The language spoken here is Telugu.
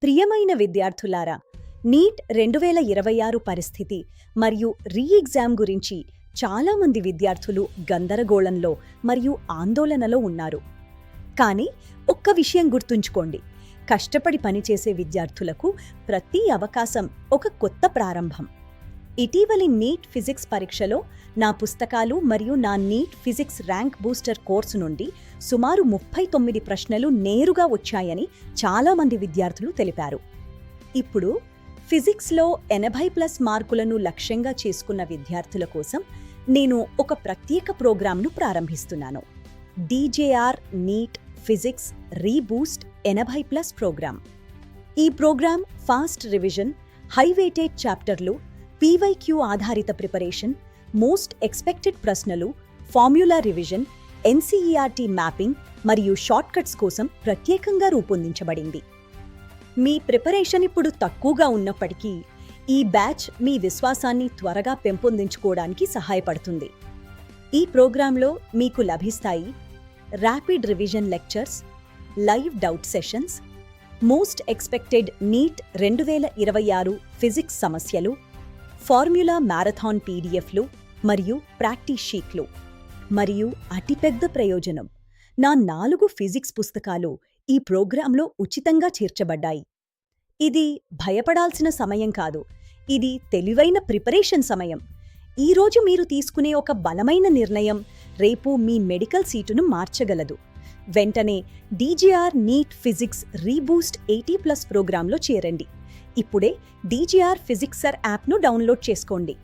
ప్రియమైన విద్యార్థులారా, నీట్ 2026 పరిస్థితి మరియు రీ ఎగ్జామ్ గురించి చాలామంది విద్యార్థులు గందరగోళంలో మరియు ఆందోళనలో ఉన్నారు. కానీ ఒక్క విషయం గుర్తుంచుకోండి, కష్టపడి పనిచేసే విద్యార్థులకు ప్రతి అవకాశం ఒక కొత్త ప్రారంభం. ఇటీవలి నీట్ ఫిజిక్స్ పరీక్షలో నా పుస్తకాలు మరియు నా NEET physics rank booster course నుండి సుమారు 39 ప్రశ్నలు నేరుగా వచ్చాయని చాలామంది విద్యార్థులు తెలిపారు. ఇప్పుడు ఫిజిక్స్లో 80+ మార్కులను లక్ష్యంగా చేసుకున్న విద్యార్థుల కోసం నేను ఒక ప్రత్యేక ప్రోగ్రాంను ప్రారంభిస్తున్నాను. DJR NEET physics reboost 80+ programme. ఈ programme fast revision, high weightage చాప్టర్లు, PYQ ఆధారిత ప్రిపరేషన్, మోస్ట్ ఎక్స్పెక్టెడ్ ప్రశ్నలు, ఫార్ములా రివిజన్, NCERT మ్యాపింగ్ మరియు షార్ట్కట్స్ కోసం ప్రత్యేకంగా రూపొందించబడింది. మీ ప్రిపరేషన్ ఇప్పుడు తక్కువగా ఉన్నప్పటికీ ఈ బ్యాచ్ మీ విశ్వాసాన్ని త్వరగా పెంపొందించుకోవడానికి సహాయపడుతుంది. ఈ ప్రోగ్రాంలో మీకు లభిస్తాయి rapid revision lectures, live doubt sessions, most expected NEET 2026 physics సమస్యలు, ఫార్ములా మ్యారథాన్ PDFలు మరియు ప్రాక్టీస్ షీట్లు. మరియు అతిపెద్ద ప్రయోజనం, నా 4 ఫిజిక్స్ పుస్తకాలు ఈ ప్రోగ్రాంలో ఉచితంగా చేర్చబడ్డాయి. ఇది భయపడాల్సిన సమయం కాదు, ఇది తెలివైన ప్రిపరేషన్ సమయం. ఈరోజు మీరు తీసుకునే ఒక బలమైన నిర్ణయం రేపు మీ మెడికల్ సీటును మార్చగలదు. వెంటనే DJR నీట్ ఫిజిక్స్ రీబూస్ట్ 80+ ప్రోగ్రాంలో చేరండి. ఇప్పుడే DJR ఫిజిక్సర్ యాప్ను డౌన్లోడ్ చేసుకోండి.